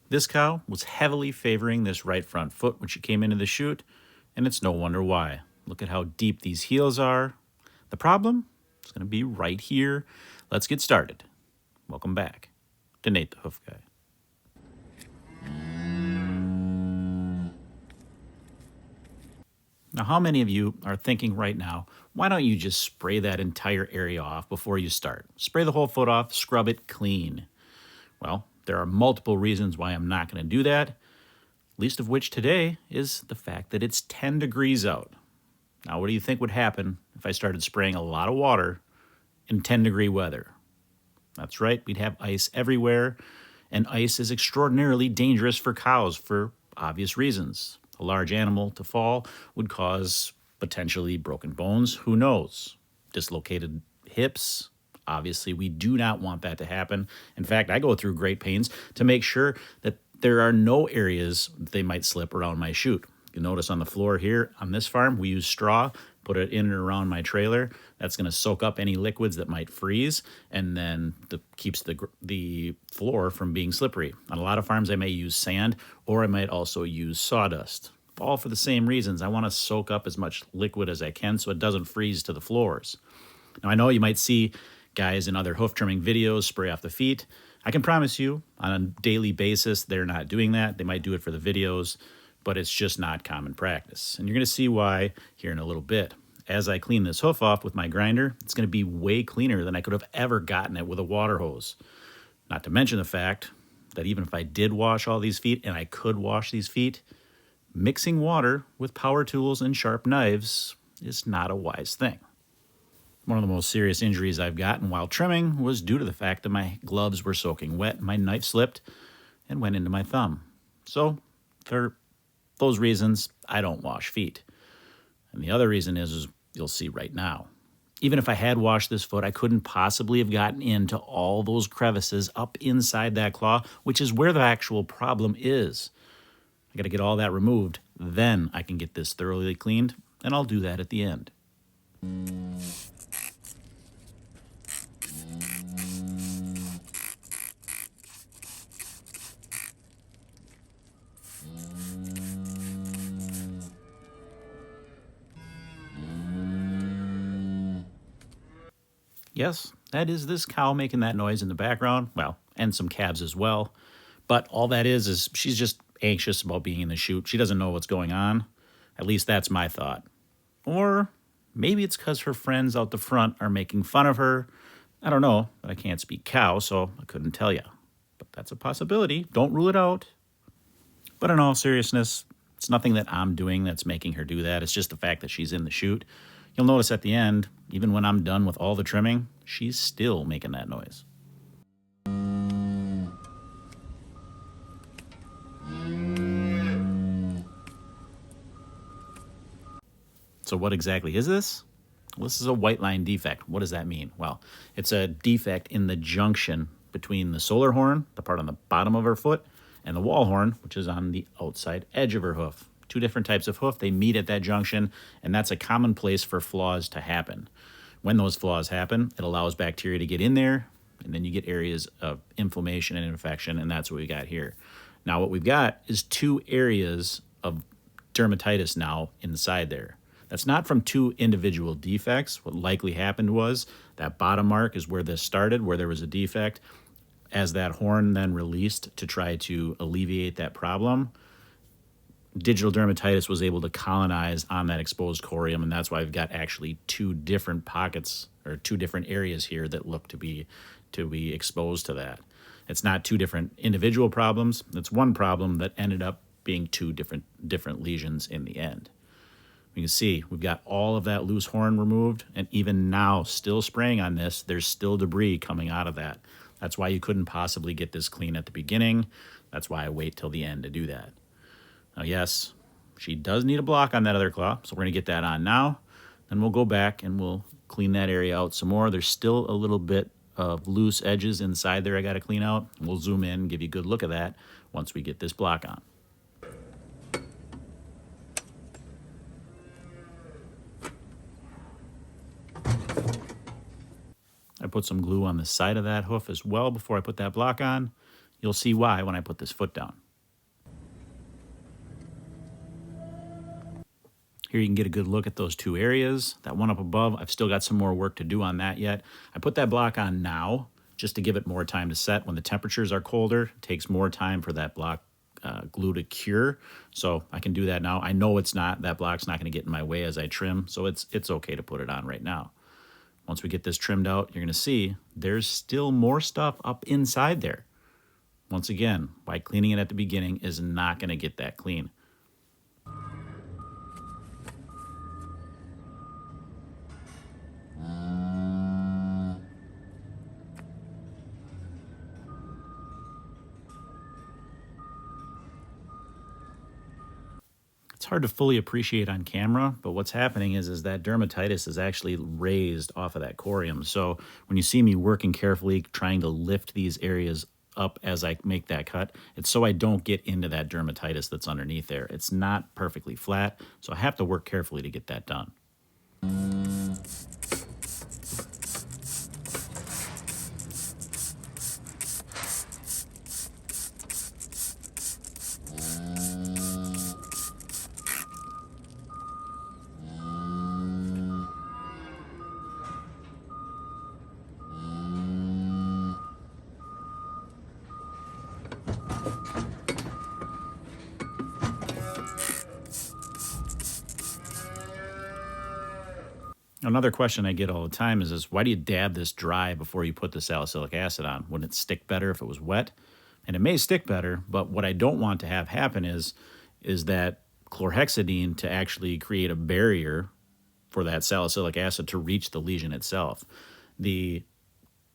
This cow was heavily favoring this right front foot when she came into the chute, and it's no wonder why. Look at how deep these heels are. The problem is going to be right here. Let's get started. Welcome back to Nate the Hoof Guy. Now, how many of you are thinking right now, why don't you just spray that entire area off before you start? Spray the whole foot off, scrub it clean. Well, there are multiple reasons why I'm not going to do that, least of which today is the fact that it's 10 degrees out. Now, what do you think would happen if I started spraying a lot of water in 10-degree weather? That's right, we'd have ice everywhere, and ice is extraordinarily dangerous for cows for obvious reasons. A large animal to fall would cause potentially broken bones, who knows? Dislocated hips. Obviously, we do not want that to happen. In fact, I go through great pains to make sure that there are no areas they might slip around my chute. You notice on the floor here on this farm, we use straw, put it in and around my trailer. That's going to soak up any liquids that might freeze, and then keeps the floor from being slippery. On a lot of farms, I may use sand, or I might also use sawdust. All for the same reasons. I want to soak up as much liquid as I can so it doesn't freeze to the floors. Now, I know you might see guys in other hoof trimming videos spray off the feet. I can promise you, on a daily basis, they're not doing that. They might do it for the videos, but it's just not common practice. And you're going to see why here in a little bit. As I clean this hoof off with my grinder, it's going to be way cleaner than I could have ever gotten it with a water hose. Not to mention the fact that even if I did wash all these feet, and I could wash these feet, mixing water with power tools and sharp knives is not a wise thing. One of the most serious injuries I've gotten while trimming was due to the fact that my gloves were soaking wet, my knife slipped and went into my thumb. So, for those reasons, I don't wash feet. And the other reason is you'll see right now. Even if I had washed this foot, I couldn't possibly have gotten into all those crevices up inside that claw, which is where the actual problem is. I got to get all that removed, then I can get this thoroughly cleaned, and I'll do that at the end. Yes, that is this cow making that noise in the background. Well, and some calves as well. But all that is she's just anxious about being in the chute. She doesn't know what's going on. At least that's my thought. Or maybe it's because her friends out the front are making fun of her. I don't know, but I can't speak cow, so I couldn't tell you. But that's a possibility. Don't rule it out. But in all seriousness, it's nothing that I'm doing that's making her do that. It's just the fact that she's in the chute. You'll notice at the end, even when I'm done with all the trimming, she's still making that noise. So what exactly is this? Well, this is a white line defect. What does that mean? Well, it's a defect in the junction between the solar horn, the part on the bottom of her foot, and the wall horn, which is on the outside edge of her hoof. Two different types of hoof, they meet at that junction, and that's a common place for flaws to happen. When those flaws happen, it allows bacteria to get in there, and then you get areas of inflammation and infection, and that's what we got here. Now what we've got is two areas of dermatitis now inside there. That's not from two individual defects. What likely happened was that bottom mark is where this started, where there was a defect. As that horn then released to try to alleviate that problem, digital dermatitis was able to colonize on that exposed corium, and that's why we've got actually two different pockets or two different areas here that look to be exposed to that. It's not two different individual problems. It's one problem that ended up being two different lesions in the end. You can see we've got all of that loose horn removed, and even now, still spraying on this, there's still debris coming out of that. That's why you couldn't possibly get this clean at the beginning. That's why I wait till the end to do that. Now, yes, she does need a block on that other claw, so we're going to get that on now. Then we'll go back and we'll clean that area out some more. There's still a little bit of loose edges inside there I got to clean out. We'll zoom in and give you a good look at that once we get this block on. I put some glue on the side of that hoof as well before I put that block on. You'll see why when I put this foot down. Here you can get a good look at those two areas. That one up above, I've still got some more work to do on that yet. I put that block on now just to give it more time to set. When the temperatures are colder, it takes more time for that block glue to cure. So I can do that now. I know that block's not going to get in my way as I trim, so it's okay to put it on right now. Once we get this trimmed out, you're going to see there's still more stuff up inside there. Once again, by cleaning it at the beginning is not going to get that clean. It's hard to fully appreciate on camera, but what's happening is that dermatitis is actually raised off of that corium. So when you see me working carefully, trying to lift these areas up as I make that cut, it's so I don't get into that dermatitis that's underneath there. It's not perfectly flat, so I have to work carefully to get that done. Another question I get all the time is why do you dab this dry before you put the salicylic acid on? Wouldn't it stick better if it was wet? And it may stick better, but what I don't want to have happen is that chlorhexidine to actually create a barrier for that salicylic acid to reach the lesion itself. The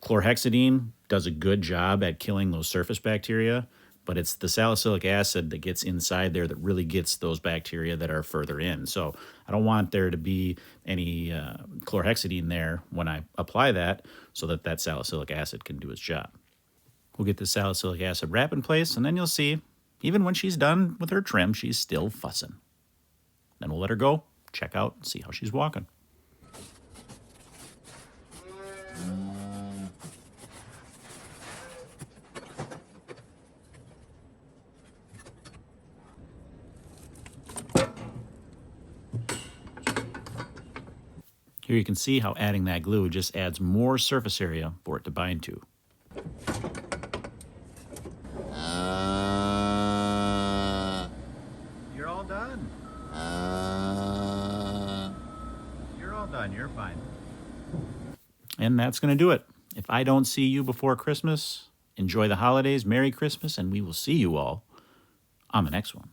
chlorhexidine does a good job at killing those surface bacteria, but it's the salicylic acid that gets inside there that really gets those bacteria that are further in. So I don't want there to be any chlorhexidine there when I apply that so that salicylic acid can do its job. We'll get the salicylic acid wrap in place, and then you'll see, even when she's done with her trim, she's still fussing. Then we'll let her go, check out, and see how she's walking. Here you can see how adding that glue just adds more surface area for it to bind to. You're all done. You're all done. You're fine. And that's going to do it. If I don't see you before Christmas, enjoy the holidays, Merry Christmas, and we will see you all on the next one.